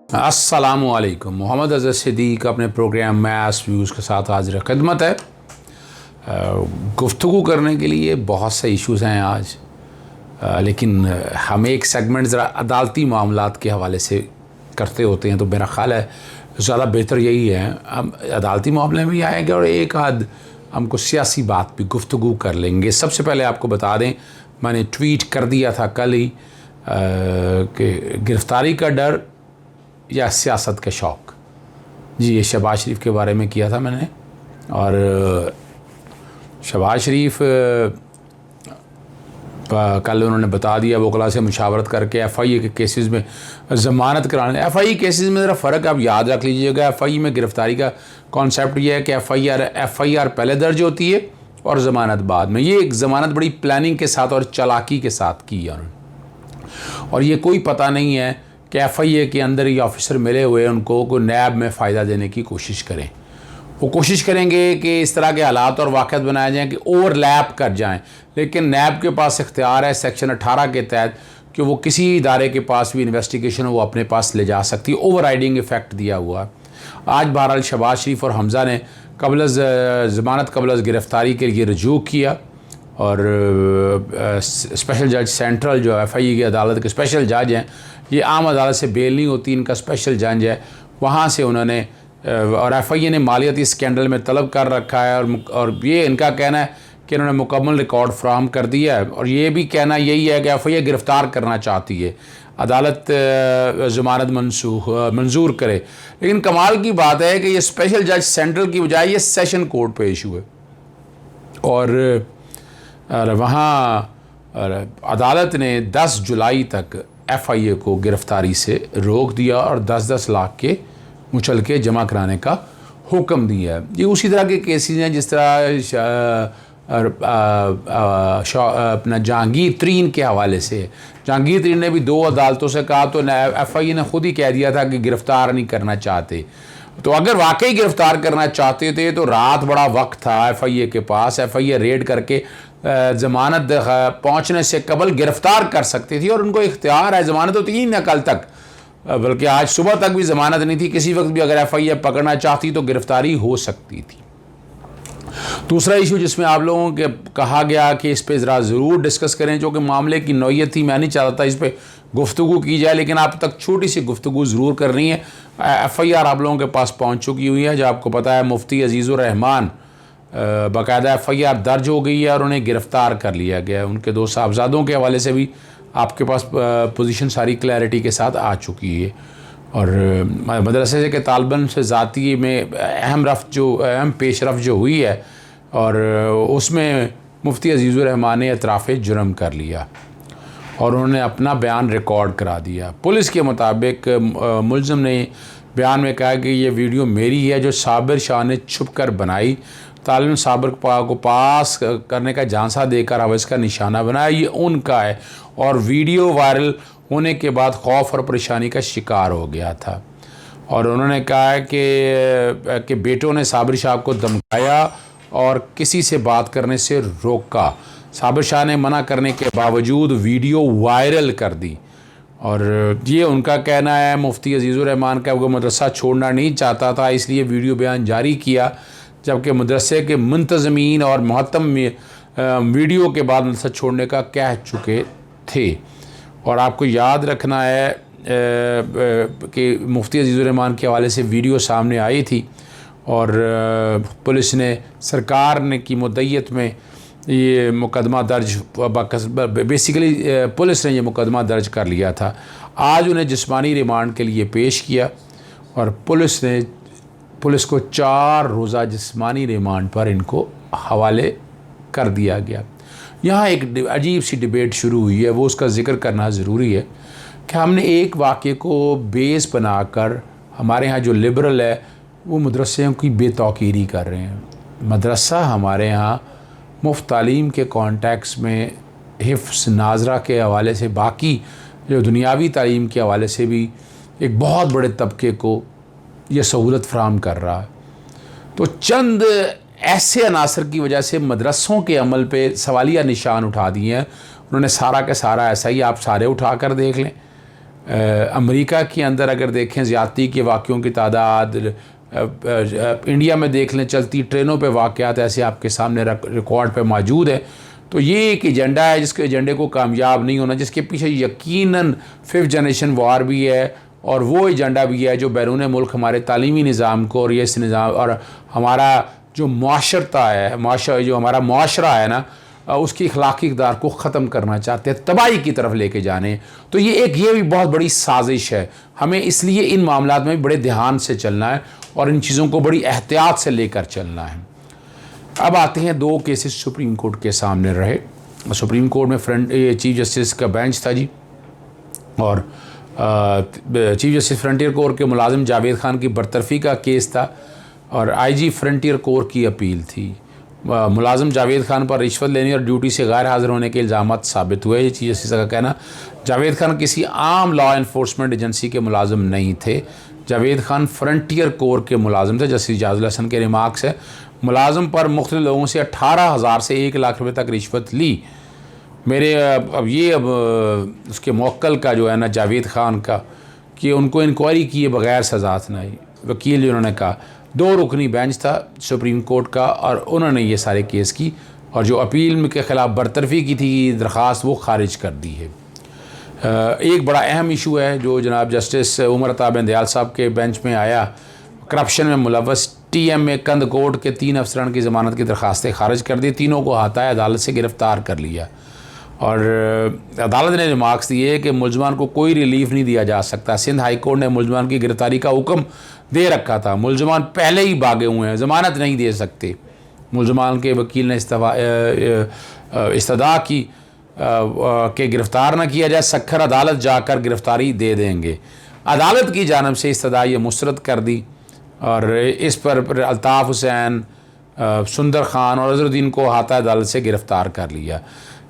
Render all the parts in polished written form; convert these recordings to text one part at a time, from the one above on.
अस्सलामुअलैकुम। मोहम्मद अज़हर सिद्दीक़ अपने programme maths views के साथ हाजिर खिदमत है। गुफ्तगू करने के लिए बहुत से इश्यूज़ हैं आज, लेकिन हम एक सेगमेंट ज़रा अदालती मामलात के हवाले से करते होते हैं, तो मेरा ख़्याल है ज़्यादा बेहतर यही है हम अदालती मामले में भी आएंगे और एक आध हमको सियासी बात भी गुफ्तगू कर लेंगे। सबसे पहले आपको बता दें, मैंने ट्वीट कर दिया था कल ही कि गिरफ़्तारी का डर या सियासत के शौक़। जी, ये शहबाज शरीफ के बारे में किया था मैंने, और शहबाज शरीफ कल उन्होंने बता दिया वकला से मुशावरत करके FIA के केसेस में ज़मानत कराने। FIA केसेस में ज़रा फ़र्क आप याद रख लीजिएगा। FIA में गिरफ़्तारी का कॉन्सेप्ट ये है कि FIR पहले दर्ज होती है और ज़मानत बाद में। ये एक ज़मानत बड़ी प्लानिंग के साथ और चालाकी के साथ की है उन्होंने, और ये कोई पता नहीं है कि FIA के अंदर ये ऑफिसर मिले हुए उनको को नैब में फ़ायदा देने की कोशिश करें। वो कोशिश करेंगे कि इस तरह के हालात और वाक़यात बनाए जाएँ कि ओवरलैप कर जाएं, लेकिन नैब के पास इख्तियार है सेक्शन 18 के तहत कि वो किसी इदारे के पास भी इन्वेस्टिगेशन वो अपने पास ले जा सकती है। ओवर राइडिंग इफ़ेक्ट दिया हुआ। आज बहरहाल शहबाज शरीफ और हमज़ा ने ज़मानत कबल गिरफ़्तारी के लिए रजू किया, और स्पेशल जज सेंट्रल जो FIA की अदालत के स्पेशल जज हैं, ये आम अदालत से बेल नहीं होती, इनका स्पेशल जज है, वहाँ से उन्होंने और FIA ने मालियाती स्कैंडल में तलब कर रखा है, और ये इनका कहना है कि इन्होंने मुकम्मल रिकॉर्ड फ्राहम कर दिया है, और ये भी कहना यही है कि FIA गिरफ़्तार करना चाहती है, अदालत ज़मानत मंजूर करे। लेकिन कमाल की बात है कि ये स्पेशल जज सेंट्रल की बजाय ये सेशन कोर्ट पे इशू है, और वहाँ अदालत ने 10 जुलाई तक FIA को गिरफ़्तारी से रोक दिया और 10-10 लाख के मुचलके जमा कराने का हुक्म दिया है। ये उसी तरह के केसेस हैं जिस तरह अपना जहांगीर तरीन के हवाले से। जहांगीर तरीन ने भी 2 अदालतों से कहा, तो FIA ने ख़ुद ही कह दिया था कि गिरफ़्तार नहीं करना चाहते। तो अगर वाकई गिरफ़्तार करना चाहते थे तो रात बड़ा वक्त था FIA के पास, FIA रेड करके ज़मानत पहुँचने से कबल गिरफ़्तार कर सकती थी, और उनको इख्तियार है। ज़मानत तो थी ना कल तक, बल्कि आज सुबह तक भी ज़मानत नहीं थी। किसी वक्त भी अगर FIA पकड़ना चाहती तो गिरफ़्तारी हो सकती थी। दूसरा इशू जिसमें आप लोगों के कहा गया कि इस पर ज़रा ज़रूर डिस्कस करें, जो कि मामले की नौयत थी, मैं नहीं चाहता इस पर गुफ्तगू की जाए, लेकिन आप तक छोटी सी गुफ्तगू ज़रूर करनी है। FIR आप लोगों के पास पहुँच चुकी हुई है। जो आपको पता है, मुफ्ती अजीज़ुर रहमान बाकायदा FIR दर्ज हो गई है और उन्हें गिरफ़्तार कर लिया गया है। उनके 2 साहबजादों के हवाले से भी आपके पास पोजीशन सारी क्लैरिटी के साथ आ चुकी है, और मदरसे के तालिबान से ज़ाती में अहम पेशरफ जो हुई है, और उसमें मुफ्ती अजीज़ुर रहमान ने एतराफ़ जुर्म कर लिया और उन्होंने अपना बयान रिकॉर्ड करा दिया। पुलिस के मुताबिक मुलज़िम ने बयान में कहा कि ये वीडियो मेरी है जो साबिर शाह ने छुप कर बनाई। तालिबान साबिर को पास करने का झांसा देकर अब इसका निशाना बनाया, ये उनका है, और वीडियो वायरल होने के बाद खौफ और परेशानी का शिकार हो गया था। और उन्होंने कहा है कि बेटों ने साबिर शाह को धमकाया और किसी से बात करने से रोका। साबिर शाह ने मना करने के बावजूद वीडियो वायरल कर दी, और ये उनका कहना है। मुफ्ती अजीज़ुर रहमान का वो मदरसा छोड़ना नहीं चाहता था, इसलिए वीडियो बयान जारी किया, जबकि मदरसे के मुंतज़मीन और मुहतम वीडियो के बाद मदरसा छोड़ने का कह चुके थे। और आपको याद रखना है कि मुफ्ती अजीज़ुर रहमान के हवाले से वीडियो सामने आई थी, और पुलिस ने सरकार ने की मुद्दत में ये मुकदमा दर्ज, बेसिकली पुलिस ने ये मुकदमा दर्ज कर लिया था। आज उन्हें जिस्मानी रिमांड के लिए पेश किया, और पुलिस को 4 रोज़ा जिस्मानी रिमांड पर इनको हवाले कर दिया गया। यहाँ एक अजीब सी डिबेट शुरू हुई है, वो उसका ज़िक्र करना ज़रूरी है कि हमने एक वाक़े को बेस बनाकर, हमारे यहाँ जो लिबरल है वो मदरसों की बेतौकीरी कर रहे हैं। मदरसा हमारे यहाँ मुफ्त तालीम के कॉन्टेक्स्ट में हिफ्ज़ नाज़रा के हवाले से, बाकी जो दुनियावी तालीम के हवाले से भी एक बहुत बड़े तबके को यह सहूलत फ़राहम कर रहा है। तो चंद ऐसे अनासर की वजह से मदरसों के अमल पे सवालिया निशान उठा दिए हैं। उन्होंने सारा का सारा ऐसा ही आप सारे उठा कर देख लें, अमेरिका के अंदर अगर देखें ज़्यादती के वाक़यों की तादाद, इंडिया में देख लें चलती ट्रेनों पे वाक़यात ऐसे आपके सामने रिकॉर्ड पे मौजूद है। तो ये एक एजेंडा है जिसके एजेंडे को कामयाब नहीं होना, जिसके पीछे यकीनन 5th जनरेशन वार भी है और वो एजेंडा भी है जो बैरून मुल्क हमारे तालीमी निज़ाम को और ये इस निज़ाम और हमारा जो माशरता है, जो हमारा माशरा है ना, उसकी अखलाकी इक़दार को ख़त्म करना चाहते हैं, तबाही की तरफ लेके जाने। तो ये भी बहुत बड़ी साजिश है। हमें इसलिए इन मामलात में बड़े ध्यान से चलना है और इन चीज़ों को बड़ी एहतियात से लेकर चलना है। अब आते हैं 2 केसेस सुप्रीम कोर्ट के सामने रहे। सुप्रीम कोर्ट में चीफ जस्टिस का बेंच था जी, और चीफ जस्टिस फ्रंटियर कोर के मुलाजिम जावेद खान की बरतरफ़ी का केस था और आईजी फ्रंटियर कोर की अपील थी। मुलाजिम जावेद खान पर रिश्वत लेने और ड्यूटी से गैर हाज़िर होने के इल्ज़ामात साबित हुए। ये चीज़ जस्टिस का कहना, जावेद खान किसी आम लॉ इन्फोर्समेंट एजेंसी के मुलाजिम नहीं थे। जावेद खान फ्रंटियर कोर के मुलाजिम थे। जस्टिस जाजुल हसन के रिमार्क्स है, मुलाजिम पर मुख्तलिफ लोगों से 18,000 से 1 लाख रुपये तक रिश्वत ली। अब उसके मौक्कल का जो है ना जावेद खान का, कि उनको इंक्वायरी किए बगैर सज़ा सुनाई। वकील उन्होंने कहा 2 रुकनी बेंच था सुप्रीम कोर्ट का और उन्होंने ये सारे केस की और जो अपील के ख़िलाफ़ बरतरफ़ी की थी दरख्वास्त वो खारिज कर दी है। एक बड़ा अहम इशू है जो जनाब जस्टिस उमर अता बंदयाल साहब के बेंच में आया। करप्शन में मुलव्वस TMA कंदकोट के 3 अफसरान की ज़मानत की दरख्वास्तें खारिज कर दी। तीनों को हाताए अदालत से गिरफ़्तार कर लिया और अदालत ने रिमार्क्स दिए कि मुलजमान को कोई रिलीफ नहीं दिया जा सकता। सिंध हाई कोर्ट ने मुलजमान की गिरफ़्तारी का हुक्म दे रखा था। मुलजमान पहले ही भागे हुए हैं, ज़मानत नहीं दे सकते। मुलजमान के वकील ने इस्तदा की कि गिरफ़्तार न किया जाए, सखर अदालत जाकर गिरफ़्तारी दे देंगे। अदालत की जानब से इस्तदा ये मुस्तरद कर दी और इस पर अल्ताफ़ हुसैन, सुंदर खान और अज़रुद्दीन को हाथा अदालत से गिरफ़्तार कर लिया।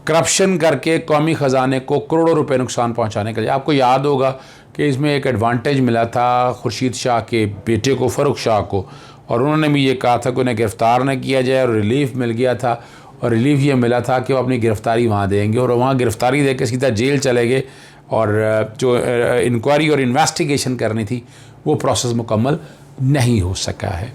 करप्शन करके कौमी ख़जाने को करोड़ों रुपए नुकसान पहुंचाने के लिए। आपको याद होगा कि इसमें एक एडवांटेज मिला था खुर्शीद शाह के बेटे को, फ़ारूक शाह को, और उन्होंने भी ये कहा था कि उन्हें गिरफ़्तार न किया जाए और रिलीफ मिल गया था। और रिलीफ ये मिला था कि वो अपनी गिरफ़्तारी वहाँ देंगे और वहाँ गिरफ़्तारी दे के सीधा जेल चले गए और जो इंक्वायरी और इन्वेस्टिगेशन करनी थी वो प्रोसेस मुकम्मल नहीं हो सका है।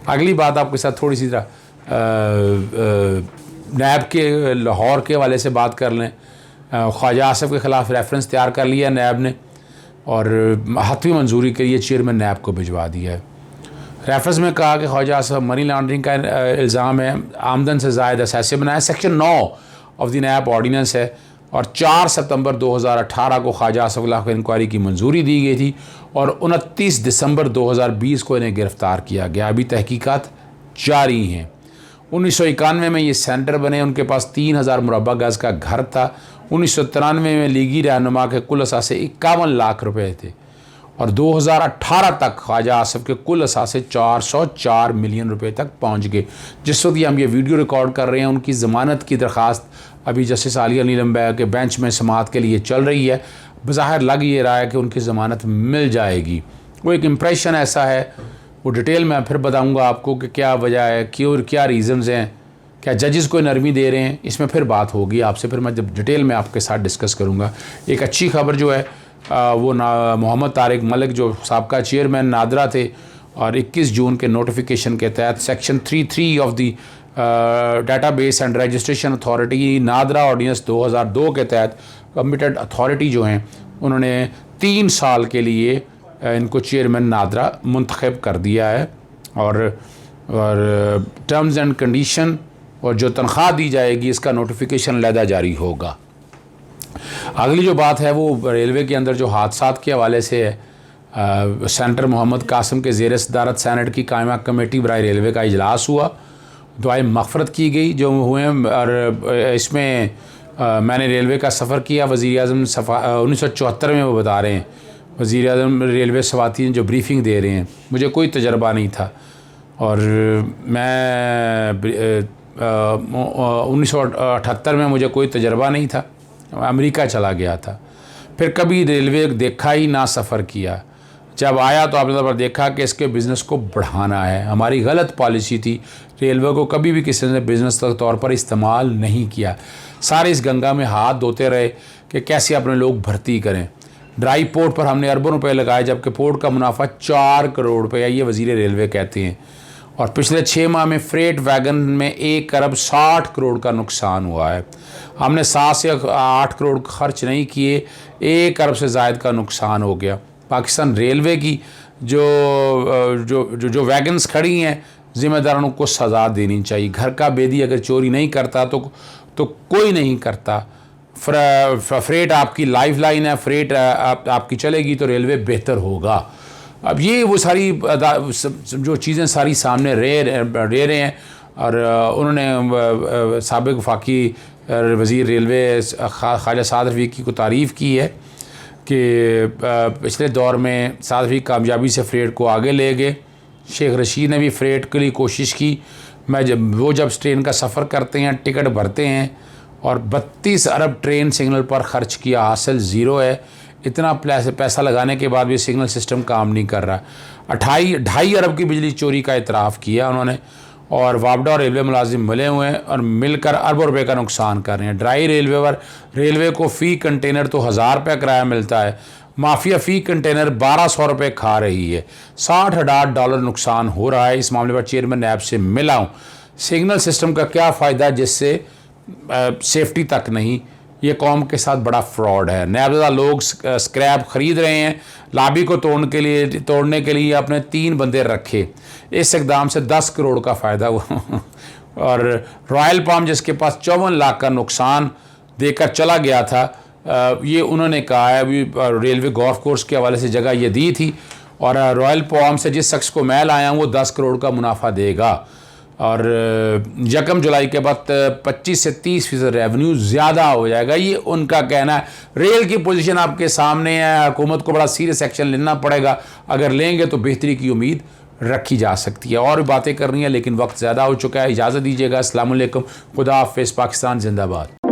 अगली बात आपके साथ थोड़ी सी नैब के लाहौर के हवाले से बात कर लें। ख्वाजा आसिफ के ख़िलाफ़ रेफरेंस तैयार कर लिया नैब ने और हतमी मंजूरी के लिए चेयरमैन नैब को भिजवा दिया है। रेफरेंस में कहा कि ख्वाजा आसिफ मनी लॉन्ड्रिंग का इल्ज़ाम है, आमदन से ज़ायद असासे बनाया। Section 9 of the NAB ordinance है और 4 सितंबर 2018 को ख्वाजा आसिफ के खिलाफ इंक्वायरी की मंजूरी दी गई थी और 29 दिसंबर 2020 को इन्हें गिरफ़्तार किया गया। अभी तहकीकात जारी हैं। 1991 में ये सेंटर बने। उनके पास 3000 मुरबा गज़ का घर था। 1993 में लीगी रहनुमा के कुल असासे 51 लाख रुपए थे और 2018 तक ख्वाजा आसिफ के कुल असासे 404 मिलियन रुपए तक पहुंच गए। जिस वक्त हम ये वीडियो रिकॉर्ड कर रहे हैं उनकी ज़मानत की दरख्वास्त अभी जस्टिस आलिया नीलम के बेंच में समाअत के लिए चल रही है। बज़ाहिर लग ये रहा है कि उनकी ज़मानत मिल जाएगी। वो एक इम्प्रेशन ऐसा है, वो डिटेल में फिर बताऊँगा आपको कि क्या वजह है, क्यों, क्या रीज़न्स हैं, क्या जजेस को नरमी दे रहे हैं, इसमें फिर बात होगी आपसे, फिर मैं जब डिटेल में आपके साथ डिस्कस करूँगा। एक अच्छी खबर जो है वो मोहम्मद तारिक मलिक जो साबका चेयरमैन नादरा थे और 21 जून के नोटिफिकेशन के तहत section 33 of the database and registration authority NADRA ordinance 2002 के तहत कमिटेड अथॉरिटी जो हैं उन्होंने 3 साल के लिए इनको चेयरमैन नादरा मुंतखब कर दिया है और टर्म्स एंड कंडीशन और जो तनख्वाह दी जाएगी इसका नोटिफिकेशन लहदा जारी होगा। अगली जो बात है वो रेलवे के अंदर जो हादसात के हवाले से है। सेनेटर मोहम्मद कासिम के ज़ेर सदारत सेनेट की कायमा कमेटी बराए रेलवे का इजलास हुआ, दुआए मग़फ़रत की गई जो हुए और इसमें मैंने रेलवे का सफ़र किया। वज़ीर-ए-आज़म 1974 में वो बता रहे हैं, वज़ीर-ए-आज़म रेलवे सवातीन जो ब्रीफिंग दे रहे हैं, मुझे कोई तजर्बा नहीं था और मैं 1978 में मुझे कोई तजर्बा नहीं था, अमेरिका चला गया था, फिर कभी रेलवे देखा ही ना सफ़र किया। जब आया तो आपने पर देखा कि इसके बिज़नेस को बढ़ाना है। हमारी गलत पॉलिसी थी, रेलवे को कभी भी किसी ने बिज़नेस के तौर पर इस्तेमाल नहीं किया। सारे इस गंगा में हाथ धोते रहे कि कैसे अपने लोग भर्ती करें। ड्राई पोर्ट पर हमने अरबों रुपए लगाए, जबकि पोर्ट का मुनाफा 4 करोड़ रुपये है, ये वज़ीर रेलवे कहते हैं। और पिछले 6 माह में फ्रेट वैगन में 1 अरब 60 करोड़ का नुकसान हुआ है। हमने 7 से 8 करोड़ खर्च नहीं किए, 1 अरब से ज़ायद का नुकसान हो गया। पाकिस्तान रेलवे की जो वैगन्स खड़ी हैं, ज़िम्मेदारों को सज़ा देनी चाहिए। घर का बेदी अगर चोरी नहीं करता तो कोई नहीं करता। फ्रेट आपकी लाइफ लाइन है, फ्रेट आपकी चलेगी तो रेलवे बेहतर होगा। अब ये वो सारी जो चीज़ें सारी सामने रह रहे हैं। और उन्होंने साबिक़ वफाकी वज़ीर रेलवे ख्वाजा साद रफ़ीक़ी को तारीफ़ की है कि पिछले दौर में साद रफ़ीक़ कामयाबी से फ्रेट को आगे ले गए। शेख रशीद ने भी फ्रेट के लिए कोशिश की। जब ट्रेन का सफ़र करते हैं, टिकट भरते हैं और 32 अरब ट्रेन सिग्नल पर ख़र्च किया, हासिल ज़ीरो है। इतना पैसा लगाने के बाद भी सिग्नल सिस्टम काम नहीं कर रहा। 2.5 अरब की बिजली चोरी का इतराफ़ किया उन्होंने। और वापडा और रेलवे मुलाजिम मिले हुए हैं और मिलकर अरबों रुपए का नुकसान कर रहे हैं। ड्राई रेलवे पर रेलवे को फ़ी कंटेनर तो 1000 रुपये किराया मिलता है, माफिया फ़ी कंटेनर 1200 रुपये खा रही है। $60,000 नुकसान हो रहा है। इस मामले पर चेयरमैन नैब से मिला हूँ। सिग्नल सिस्टम का क्या फ़ायदा जिससे सेफ्टी तक नहीं। ये कौम के साथ बड़ा फ्रॉड है। नायबज़दा लोग स्क्रैप ख़रीद रहे हैं। लाबी को तोड़ने के लिए अपने 3 बंदे रखे। इस इकदाम से 10 करोड़ का फ़ायदा हुआ। और रॉयल पाम जिसके पास 54 लाख का नुकसान देकर चला गया था, ये उन्होंने कहा है। अभी रेलवे गोल्फ कोर्स के हवाले से जगह ये दी थी और रॉयल पाम से जिस शख्स को मैं लाया हूँ वो 10 करोड़ का मुनाफा देगा। और 1 जुलाई के बाद 25 से 30% रेवेन्यू ज़्यादा हो जाएगा, ये उनका कहना है। रेल की पोजीशन आपके सामने है। हुकूमत को बड़ा सीरियस एक्शन लेना पड़ेगा। अगर लेंगे तो बेहतरी की उम्मीद रखी जा सकती है। और भी बातें करनी है लेकिन वक्त ज़्यादा हो चुका है। इजाज़त दीजिएगा। अस्सलाम वालेकुम, खुदा हाफ़िज़, पाकिस्तान जिंदाबाद।